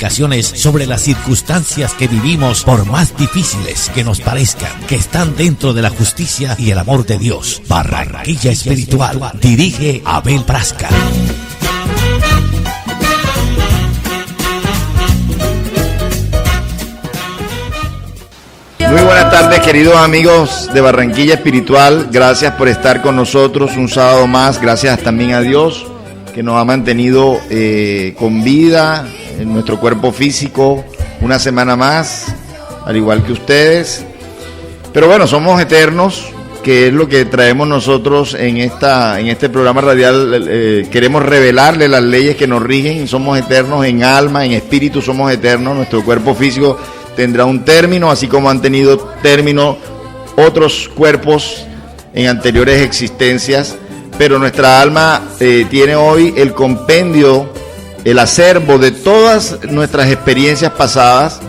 explicaciones sobre las circunstancias que vivimos, por más difíciles que nos parezcan, que están dentro de la justicia y el amor de Dios. Barranquilla Espiritual. Dirige Abel Prasca. Muy buenas tardes, queridos amigos de Barranquilla Espiritual. Gracias por estar con nosotros un sábado más. Gracias también a Dios que nos ha mantenido con vida en nuestro cuerpo físico una semana más, al igual que ustedes. Pero bueno, somos eternos, que es lo que traemos nosotros en este programa radial. Queremos revelarle las leyes que nos rigen. Somos eternos en alma, en espíritu somos eternos. Nuestro cuerpo físico tendrá un término, así como han tenido término otros cuerpos en anteriores existencias, pero nuestra alma tiene hoy el compendio, el acervo de todas nuestras experiencias pasadas,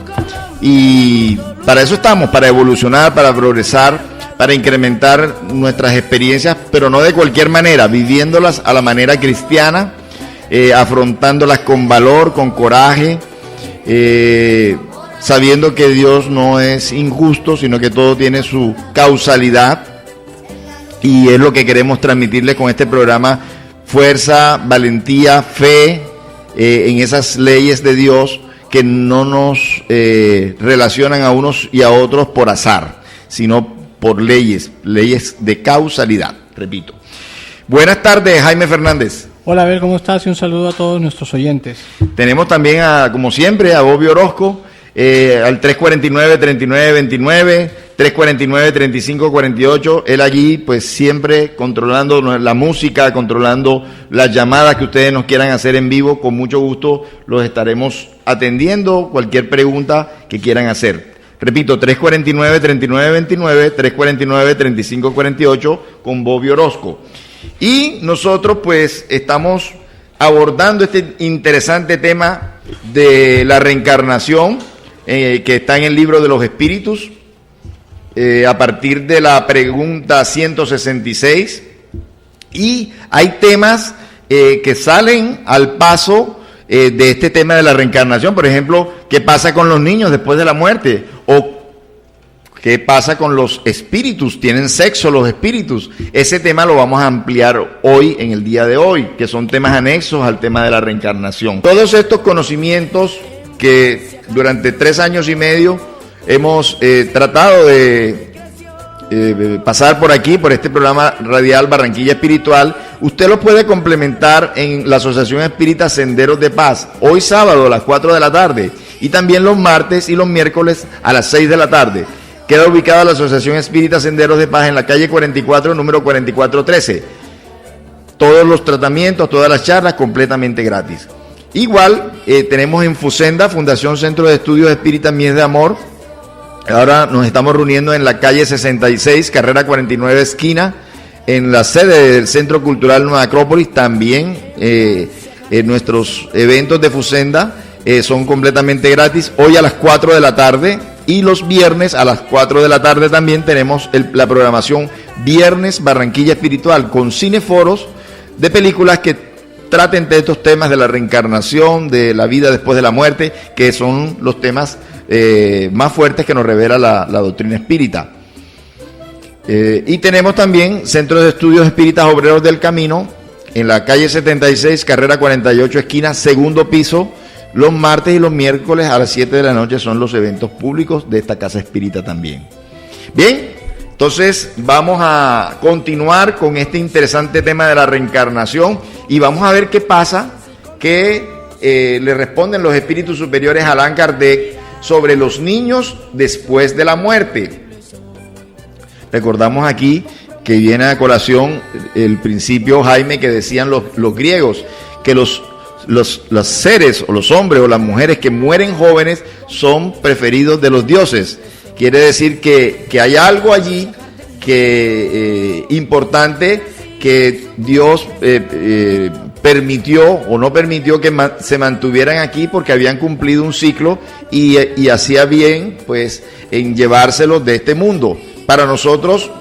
y para eso estamos, para evolucionar, para progresar, para incrementar nuestras experiencias, pero no de cualquier manera, viviéndolas a la manera cristiana, afrontándolas con valor, con coraje, sabiendo que Dios no es injusto, sino que todo tiene su causalidad, y es lo que queremos transmitirles con este programa: fuerza, valentía, fe en esas leyes de Dios que no nos relacionan a unos y a otros por azar, sino por leyes de causalidad, repito. Buenas tardes, Jaime Fernández. Hola, Abel, ¿cómo estás? Y un saludo a todos nuestros oyentes. Tenemos también, como siempre, a Bobby Orozco, al 349-3929, 349-3548, él allí pues siempre controlando la música, controlando las llamadas que ustedes nos quieran hacer en vivo. Con mucho gusto los estaremos atendiendo, cualquier pregunta que quieran hacer. Repito, 349-3929, 349-3548 con Bobby Orozco. Y nosotros pues estamos abordando este interesante tema de la reencarnación, que está en el libro de los espíritus, a partir de la pregunta 166, y hay temas que salen al paso de este tema de la reencarnación. Por ejemplo, ¿qué pasa con los niños después de la muerte? O ¿qué pasa con los espíritus? ¿Tienen sexo los espíritus? Ese tema lo vamos a ampliar hoy, en el día de hoy, que son temas anexos al tema de la reencarnación. Todos estos conocimientos que durante 3 años y medio hemos tratado de pasar por aquí, por este programa radial Barranquilla Espiritual, usted los puede complementar en la Asociación Espírita Senderos de Paz, hoy sábado a las 4 de la tarde, y también los martes y los miércoles a las 6 de la tarde. Queda ubicada la Asociación Espírita Senderos de Paz en la calle 44, número 4413. Todos los tratamientos, todas las charlas completamente gratis. Igual tenemos en Fusenda, Fundación Centro de Estudios Espíritas Mies de Amor. Ahora nos estamos reuniendo en la calle 66, carrera 49 esquina, en la sede del Centro Cultural Nueva Acrópolis. También nuestros eventos de Fusenda son completamente gratis. Hoy a las 4 de la tarde y los viernes a las 4 de la tarde también tenemos la programación Viernes Barranquilla Espiritual, con cineforos de películas que traten de estos temas de la reencarnación, de la vida después de la muerte, que son los temas más fuertes que nos revela la doctrina espírita. Y tenemos también Centro de Estudios Espíritas Obreros del Camino, en la calle 76, carrera 48, esquina, segundo piso. Los martes y los miércoles a las 7 de la noche son los eventos públicos de esta casa espírita también. Bien, entonces vamos a continuar con este interesante tema de la reencarnación y vamos a ver qué pasa, que le responden los espíritus superiores a Allan Kardec sobre los niños después de la muerte. Recordamos aquí que viene a colación el principio, Jaime, que decían los griegos, que los seres o los hombres o las mujeres que mueren jóvenes son preferidos de los dioses. Quiere decir que hay algo allí que importante, que Dios permitió o no permitió que se mantuvieran aquí porque habían cumplido un ciclo y hacía bien pues en llevárselos de este mundo. Para nosotros,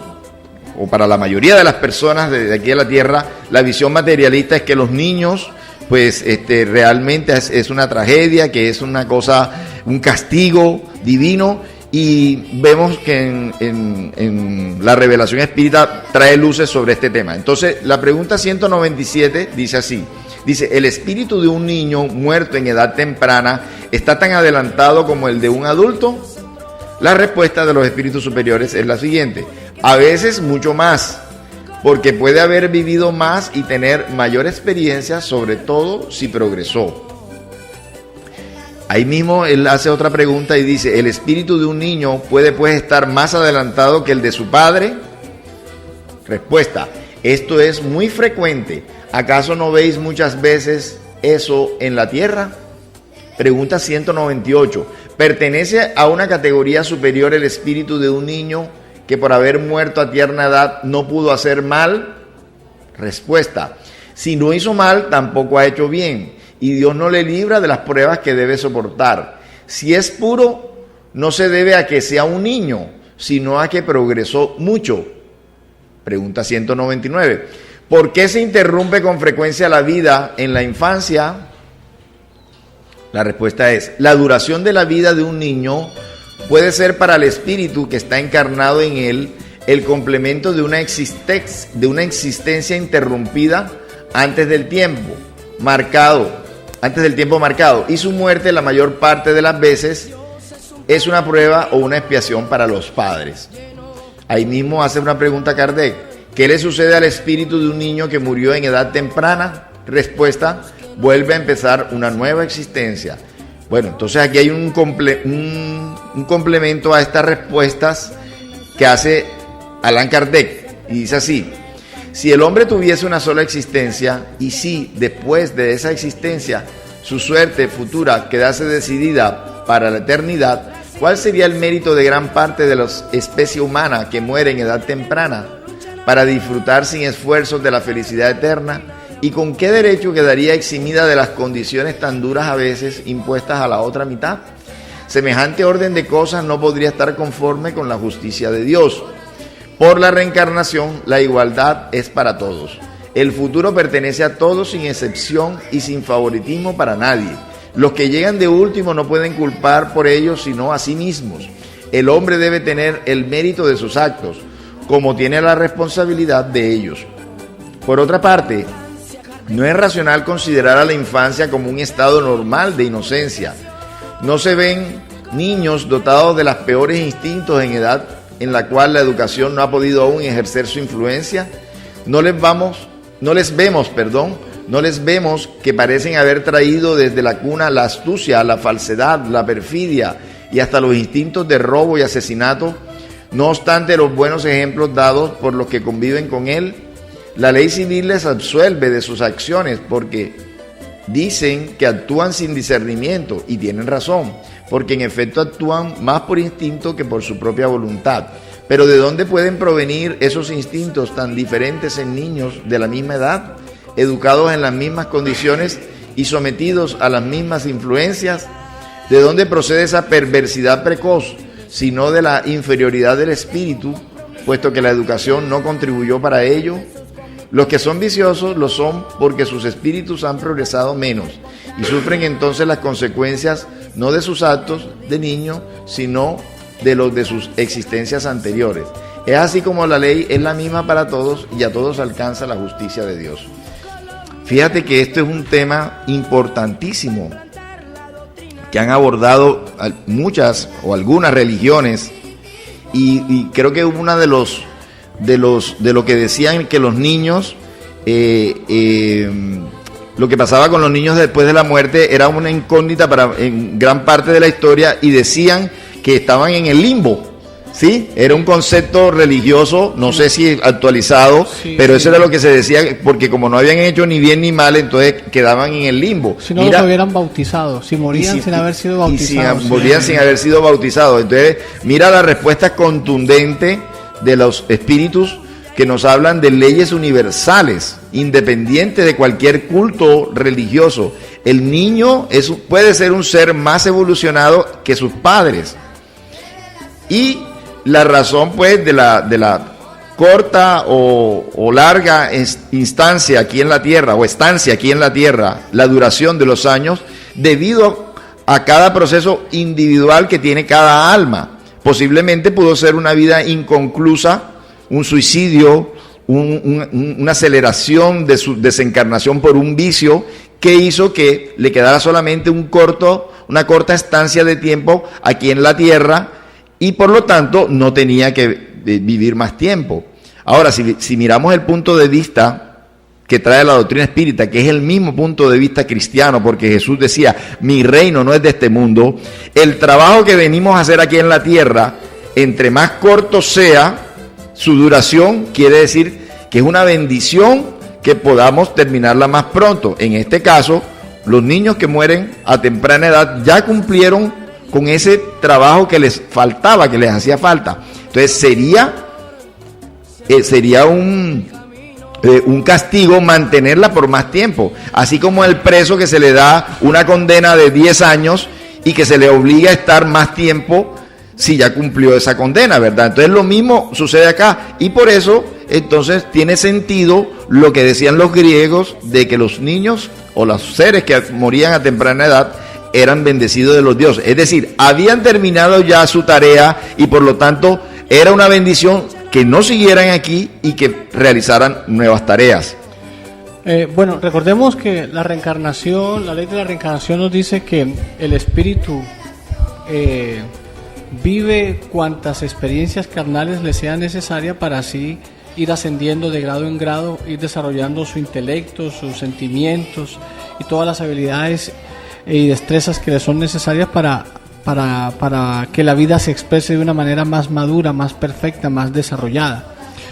o para la mayoría de las personas de aquí a la tierra, la visión materialista es que los niños pues realmente es una tragedia, que es una cosa, un castigo divino, y vemos que en la revelación espírita trae luces sobre este tema. Entonces, la pregunta 197 dice así, dice, ¿el espíritu de un niño muerto en edad temprana está tan adelantado como el de un adulto? La respuesta de los espíritus superiores es la siguiente: a veces mucho más, porque puede haber vivido más y tener mayor experiencia, sobre todo si progresó. Ahí mismo él hace otra pregunta y dice, ¿el espíritu de un niño puede pues estar más adelantado que el de su padre? Respuesta, esto es muy frecuente. ¿Acaso no veis muchas veces eso en la tierra? Pregunta 198. ¿Pertenece a una categoría superior el espíritu de un niño que por haber muerto a tierna edad no pudo hacer mal? Respuesta, si no hizo mal, tampoco ha hecho bien, y Dios no le libra de las pruebas que debe soportar. Si es puro, no se debe a que sea un niño, sino a que progresó mucho. Pregunta 199. ¿Por qué se interrumpe con frecuencia la vida en la infancia? La respuesta es, la duración de la vida de un niño puede ser para el espíritu que está encarnado en él el complemento de una existencia interrumpida antes del tiempo marcado, y su muerte la mayor parte de las veces es una prueba o una expiación para los padres. Ahí mismo hace una pregunta Kardec, ¿qué le sucede al espíritu de un niño que murió en edad temprana? Respuesta, vuelve a empezar una nueva existencia. Bueno, entonces aquí hay un complemento a estas respuestas que hace Allan Kardec, y dice así, si el hombre tuviese una sola existencia, y si después de esa existencia su suerte futura quedase decidida para la eternidad, ¿cuál sería el mérito de gran parte de la especie humana que muere en edad temprana para disfrutar sin esfuerzos de la felicidad eterna? ¿Y con qué derecho quedaría eximida de las condiciones tan duras a veces impuestas a la otra mitad? Semejante orden de cosas no podría estar conforme con la justicia de Dios. Por la reencarnación, la igualdad es para todos. El futuro pertenece a todos sin excepción y sin favoritismo para nadie. Los que llegan de último no pueden culpar por ello sino a sí mismos. El hombre debe tener el mérito de sus actos, como tiene la responsabilidad de ellos. Por otra parte, no es racional considerar a la infancia como un estado normal de inocencia. No se ven niños dotados de los peores instintos en edad en la cual la educación no ha podido aún ejercer su influencia. No les vemos que parecen haber traído desde la cuna la astucia, la falsedad, la perfidia y hasta los instintos de robo y asesinato. No obstante los buenos ejemplos dados por los que conviven con él, la ley civil les absuelve de sus acciones porque dicen que actúan sin discernimiento, y tienen razón, porque en efecto actúan más por instinto que por su propia voluntad. Pero ¿de dónde pueden provenir esos instintos tan diferentes en niños de la misma edad, educados en las mismas condiciones y sometidos a las mismas influencias? ¿De dónde procede esa perversidad precoz, sino de la inferioridad del espíritu, puesto que la educación no contribuyó para ello? Los que son viciosos lo son porque sus espíritus han progresado menos y sufren entonces las consecuencias no de sus actos de niño, sino de los de sus existencias anteriores. Es así como la ley es la misma para todos y a todos alcanza la justicia de Dios. Fíjate que esto es un tema importantísimo que han abordado muchas o algunas religiones, y creo que una de lo que decían que los niños, lo que pasaba con los niños después de la muerte era una incógnita en gran parte de la historia, y decían que estaban en el limbo, ¿sí? Era un concepto religioso, no sé si actualizado, pero eso era lo que se decía, porque como no habían hecho ni bien ni mal, entonces quedaban en el limbo. Si no los hubieran bautizado, si morían sin haber sido bautizados. Morían sin haber sido bautizados. Entonces, mira la respuesta contundente de los espíritus que nos hablan de leyes universales, independientes de cualquier culto religioso. El niño puede ser un ser más evolucionado que sus padres. Y la razón pues de la corta o larga instancia aquí en la tierra, o estancia aquí en la tierra, la duración de los años, debido a cada proceso individual que tiene cada alma. Posiblemente pudo ser una vida inconclusa, un suicidio, una aceleración de su desencarnación por un vicio que hizo que le quedara solamente una corta estancia de tiempo aquí en la tierra, y por lo tanto no tenía que vivir más tiempo. Ahora, si miramos el punto de vista que trae la doctrina espírita, que es el mismo punto de vista cristiano, porque Jesús decía, mi reino no es de este mundo, el trabajo que venimos a hacer aquí en la tierra, entre más corto sea su duración, quiere decir que es una bendición que podamos terminarla más pronto. En este caso, los niños que mueren a temprana edad ya cumplieron con ese trabajo que les faltaba, que les hacía falta. Entonces sería un castigo mantenerla por más tiempo, así como el preso que se le da una condena de 10 años y que se le obliga a estar más tiempo si ya cumplió esa condena, ¿verdad? Entonces lo mismo sucede acá, y por eso entonces tiene sentido lo que decían los griegos de que los niños o los seres que morían a temprana edad eran bendecidos de los dioses, es decir, habían terminado ya su tarea y por lo tanto era una bendición que no siguieran aquí y que realizaran nuevas tareas. Bueno, recordemos que la reencarnación, la ley de la reencarnación nos dice que el espíritu vive cuantas experiencias carnales le sean necesarias para así ir ascendiendo de grado en grado, ir desarrollando su intelecto, sus sentimientos y todas las habilidades y destrezas que le son necesarias para que la vida se exprese de una manera más madura, más perfecta, más desarrollada.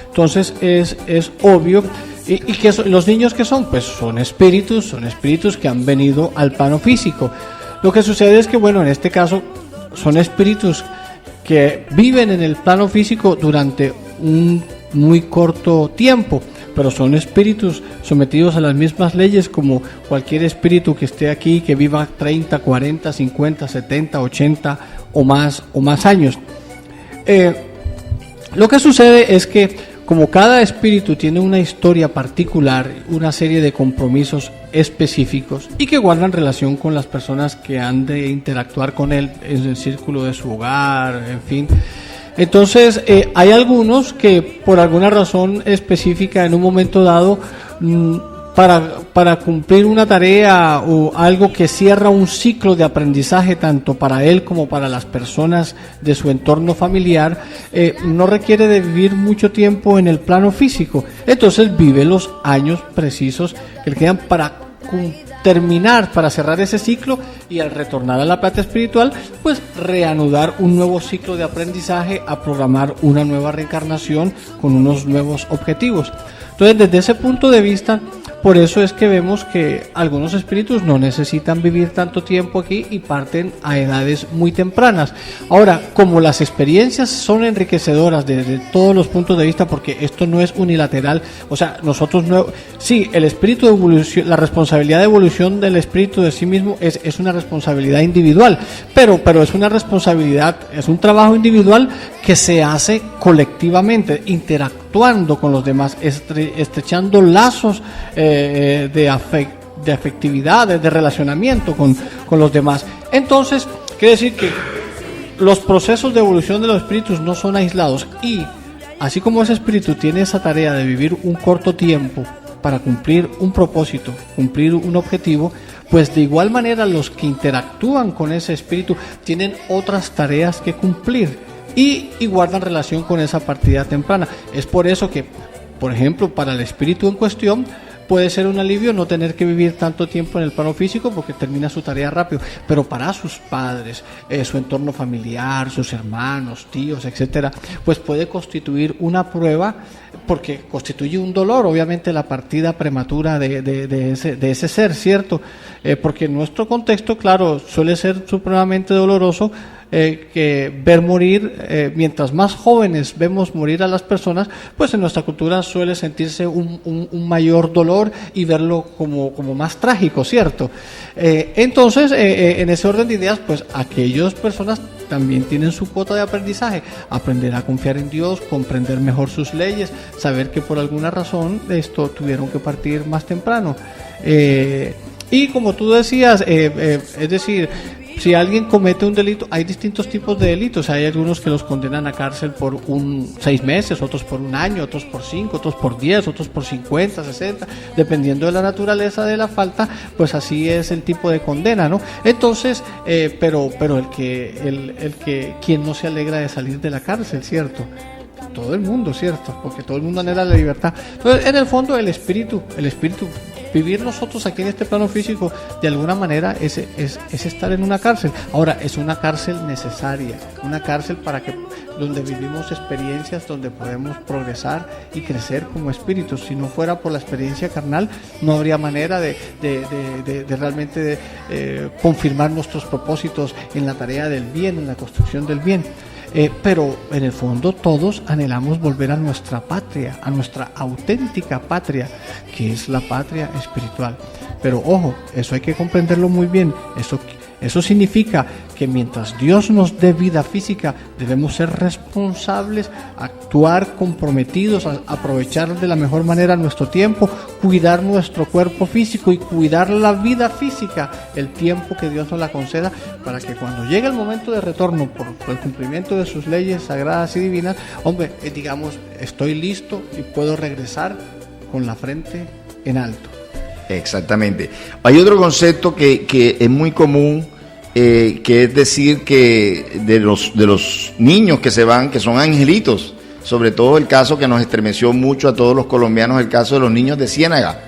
Entonces es obvio. ¿Y que los niños que son? Pues son espíritus que han venido al plano físico. Lo que sucede es que, bueno, en este caso son espíritus que viven en el plano físico durante un muy corto tiempo, pero son espíritus sometidos a las mismas leyes como cualquier espíritu que esté aquí, que viva 30, 40, 50, 70, 80 o más años. Lo que sucede es que como cada espíritu tiene una historia particular, una serie de compromisos específicos y que guardan relación con las personas que han de interactuar con él en el círculo de su hogar, en fin. Entonces, hay algunos que por alguna razón específica en un momento dado, para cumplir una tarea o algo que cierra un ciclo de aprendizaje tanto para él como para las personas de su entorno familiar, no requiere de vivir mucho tiempo en el plano físico. Entonces vive los años precisos que le quedan para terminar, para cerrar ese ciclo, y al retornar a la plata espiritual, pues reanudar un nuevo ciclo de aprendizaje, a programar una nueva reencarnación con unos nuevos objetivos. Entonces, desde ese punto de vista, por eso es que vemos que algunos espíritus no necesitan vivir tanto tiempo aquí y parten a edades muy tempranas. Ahora, como las experiencias son enriquecedoras desde todos los puntos de vista, porque esto no es unilateral, o sea, nosotros no, sí, el espíritu de evolución, la responsabilidad de evolución del espíritu de sí mismo es una responsabilidad individual, pero es una responsabilidad, es un trabajo individual que se hace colectivamente, interactuando con los demás, estrechando lazos de afectividad, de relacionamiento con los demás. Entonces, quiere decir que los procesos de evolución de los espíritus no son aislados, y así como ese espíritu tiene esa tarea de vivir un corto tiempo para cumplir un propósito, cumplir un objetivo, pues de igual manera los que interactúan con ese espíritu tienen otras tareas que cumplir y guardan relación con esa partida temprana. Es por eso que, por ejemplo, para el espíritu en cuestión puede ser un alivio no tener que vivir tanto tiempo en el plano físico porque termina su tarea rápido, pero para sus padres, su entorno familiar, sus hermanos, tíos, etcétera, pues puede constituir una prueba, porque constituye un dolor, obviamente, la partida prematura de ese ser, ¿cierto? Porque en nuestro contexto, claro, suele ser supremamente doloroso que ver morir, mientras más jóvenes vemos morir a las personas, pues en nuestra cultura suele sentirse un mayor dolor y verlo como más trágico, ¿cierto? Entonces, en ese orden de ideas, pues aquellas personas también tienen su cuota de aprendizaje, aprender a confiar en Dios, comprender mejor sus leyes, saber que por alguna razón tuvieron que partir más temprano. Y como tú decías, es decir, si alguien comete un delito, hay distintos tipos de delitos. Hay algunos que los condenan a cárcel por 6 meses, otros por 1 año, otros por 5, otros por 10, otros por 50, 60, dependiendo de la naturaleza de la falta, pues así es el tipo de condena, ¿no? Entonces, pero quien no se alegra de salir de la cárcel, ¿cierto? Todo el mundo, ¿cierto? Porque todo el mundo anhela la libertad. Entonces, en el fondo, el espíritu, vivir nosotros aquí en este plano físico, de alguna manera, es estar en una cárcel. Ahora, es una cárcel necesaria, una cárcel donde vivimos experiencias, donde podemos progresar y crecer como espíritus. Si no fuera por la experiencia carnal, no habría manera de realmente confirmar nuestros propósitos en la tarea del bien, en la construcción del bien. Pero en el fondo todos anhelamos volver a nuestra patria, a nuestra auténtica patria, que es la patria espiritual. Pero ojo, eso hay que comprenderlo muy bien. Eso significa que mientras Dios nos dé vida física, debemos ser responsables, actuar comprometidos, aprovechar de la mejor manera nuestro tiempo, cuidar nuestro cuerpo físico y cuidar la vida física, el tiempo que Dios nos la conceda, para que cuando llegue el momento de retorno por el cumplimiento de sus leyes sagradas y divinas, digamos, estoy listo y puedo regresar con la frente en alto. Exactamente. Hay otro concepto que es muy común, que es decir que de los niños que se van, que son angelitos, sobre todo el caso que nos estremeció mucho a todos los colombianos, el caso de los niños de Ciénaga.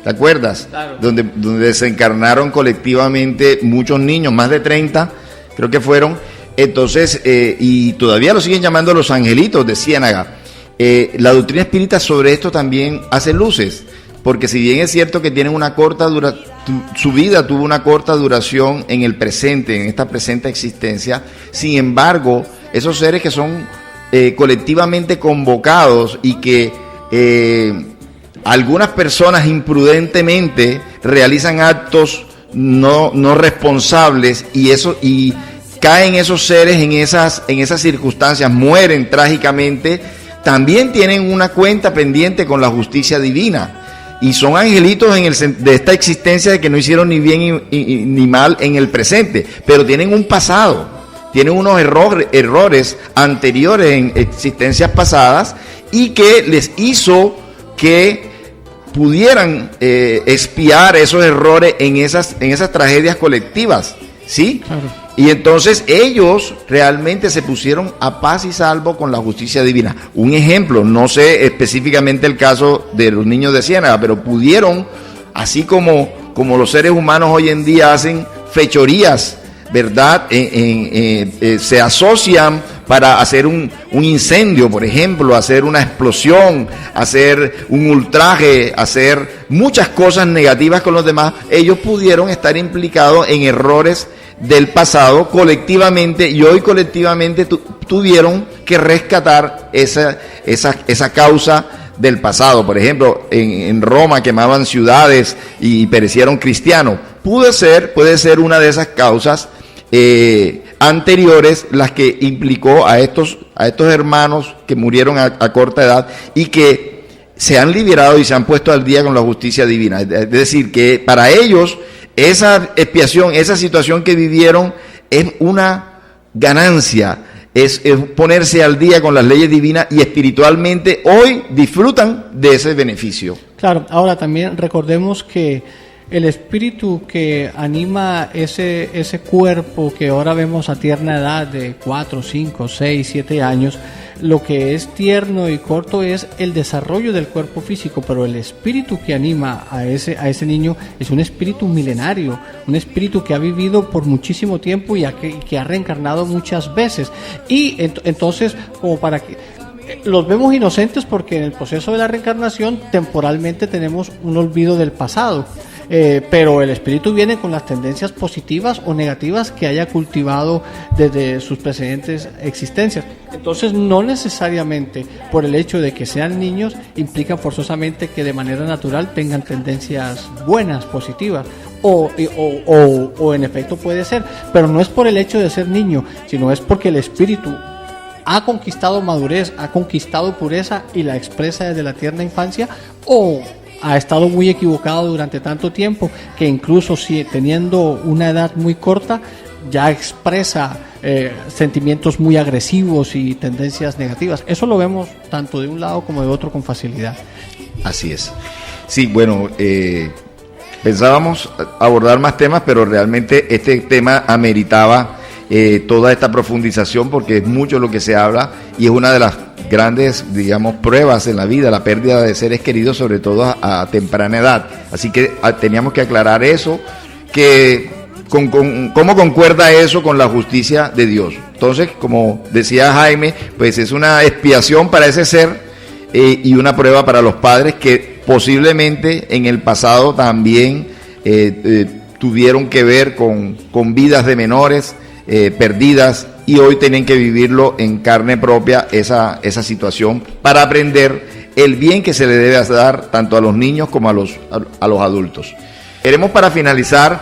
¿Te acuerdas? Claro. Donde desencarnaron colectivamente muchos niños, más de 30, creo que fueron. Entonces, y todavía lo siguen llamando los angelitos de Ciénaga. La doctrina espírita sobre esto también hace luces. Porque si bien es cierto que tienen su vida tuvo una corta duración en el presente, en esta presente existencia, sin embargo, esos seres que son colectivamente convocados y que algunas personas imprudentemente realizan actos no responsables y caen esos seres en esas circunstancias, mueren trágicamente, también tienen una cuenta pendiente con la justicia divina. Y son angelitos de esta existencia de que no hicieron ni bien ni mal en el presente, pero tienen un pasado, tienen unos errores anteriores en existencias pasadas y que les hizo que pudieran expiar esos errores en esas tragedias colectivas, ¿sí? Claro. Y entonces ellos realmente se pusieron a paz y salvo con la justicia divina. Un ejemplo, no sé específicamente el caso de los niños de Ciénaga, pero pudieron, así como los seres humanos hoy en día hacen fechorías, ¿verdad? Se asocian para hacer un incendio, por ejemplo, hacer una explosión, hacer un ultraje, hacer muchas cosas negativas con los demás. Ellos pudieron estar implicados en errores del pasado colectivamente, y hoy colectivamente tuvieron que rescatar esa causa del pasado. Por ejemplo, en Roma quemaban ciudades y perecieron cristianos. Puede ser una de esas causas anteriores las que implicó a estos hermanos que murieron a corta edad y que se han liberado y se han puesto al día con la justicia divina. Es decir, que para ellos esa expiación, esa situación que vivieron es una ganancia, es ponerse al día con las leyes divinas, y espiritualmente hoy disfrutan de ese beneficio. Claro, ahora también recordemos que el espíritu que anima ese cuerpo que ahora vemos a tierna edad de 4, 5, 6, 7 años, lo que es tierno y corto es el desarrollo del cuerpo físico, pero el espíritu que anima a ese niño es un espíritu milenario, un espíritu que ha vivido por muchísimo tiempo y que ha reencarnado muchas veces. Y entonces, como para que los vemos inocentes, porque en el proceso de la reencarnación temporalmente tenemos un olvido del pasado. pero el espíritu viene con las tendencias positivas o negativas que haya cultivado desde sus precedentes existencias. Entonces, no necesariamente por el hecho de que sean niños implica forzosamente que de manera natural tengan tendencias buenas, positivas. O en efecto puede ser, pero no es por el hecho de ser niño, sino es porque el espíritu ha conquistado madurez, ha conquistado pureza y la expresa desde la tierna infancia, o ha estado muy equivocado durante tanto tiempo que incluso si teniendo una edad muy corta ya expresa sentimientos muy agresivos y tendencias negativas. Eso lo vemos tanto de un lado como de otro con facilidad. Así es. Sí, bueno, pensábamos abordar más temas, pero realmente este tema ameritaba toda esta profundización porque es mucho lo que se habla y es una de las grandes, digamos, pruebas en la vida, la pérdida de seres queridos, sobre todo a temprana edad. Así que teníamos que aclarar eso, que cómo concuerda eso con la justicia de Dios. Entonces, como decía Jaime, pues es una expiación para ese ser y una prueba para los padres que posiblemente en el pasado también tuvieron que ver con vidas de menores perdidas y hoy tienen que vivirlo en carne propia esa situación para aprender el bien que se le debe dar tanto a los niños como a los adultos. Queremos para finalizar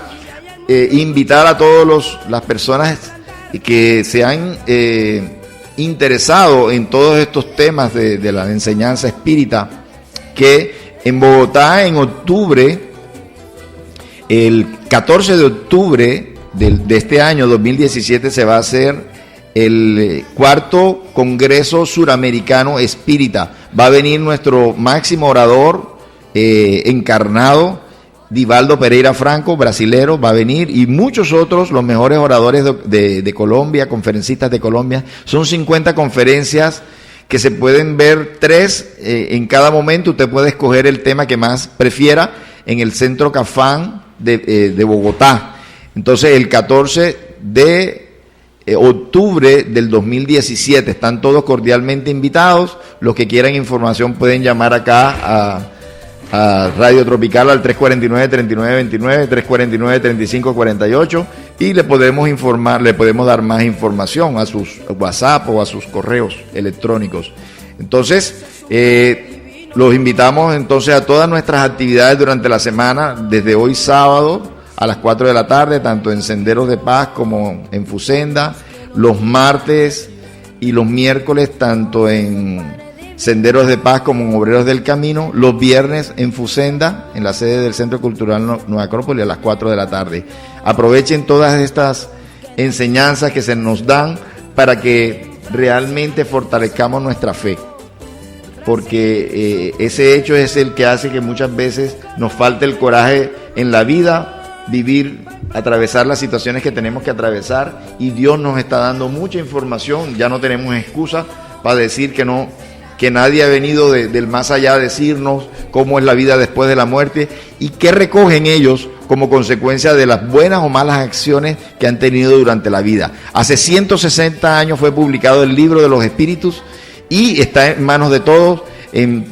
invitar a todas las personas que se han interesado en todos estos temas de la enseñanza espírita, que en Bogotá en octubre, el 14 de octubre de este año 2017 se va a hacer el cuarto Congreso Suramericano Espírita. Va a venir nuestro máximo orador encarnado, Divaldo Pereira Franco, brasilero, va a venir, y muchos otros, los mejores oradores de Colombia, conferencistas de Colombia. Son 50 conferencias que se pueden ver 3 en cada momento. Usted puede escoger el tema que más prefiera en el Centro Cafán de Bogotá. Entonces, el 14 de octubre del 2017, están todos cordialmente invitados. Los que quieran información pueden llamar acá a Radio Tropical al 349-3929, 349-3548 y le podemos informar, le podemos dar más información a sus WhatsApp o a sus correos electrónicos. Entonces, los invitamos entonces a todas nuestras actividades durante la semana, desde hoy sábado a las 4 de la tarde, tanto en Senderos de Paz como en Fusenda, los martes y los miércoles tanto en Senderos de Paz como en Obreros del Camino, los viernes en Fusenda, en la sede del Centro Cultural Nueva Acrópolis a las 4 de la tarde. Aprovechen todas estas enseñanzas que se nos dan para que realmente fortalezcamos nuestra fe, porque ese hecho es el que hace que muchas veces nos falte el coraje en la vida, vivir, atravesar las situaciones que tenemos que atravesar, y Dios nos está dando mucha información. Ya no tenemos excusa para decir que nadie ha venido del más allá a decirnos cómo es la vida después de la muerte y qué recogen ellos como consecuencia de las buenas o malas acciones que han tenido durante la vida. Hace 160 años fue publicado el Libro de los Espíritus y está en manos de todos, en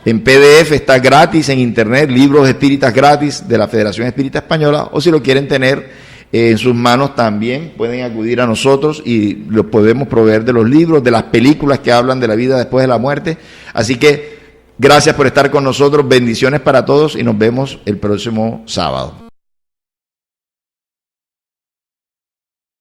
PDF, está gratis en internet, libros espíritas gratis de la Federación Espírita Española, o si lo quieren tener en sus manos también pueden acudir a nosotros y los podemos proveer de los libros, de las películas que hablan de la vida después de la muerte. Así que gracias por estar con nosotros, bendiciones para todos y nos vemos el próximo sábado.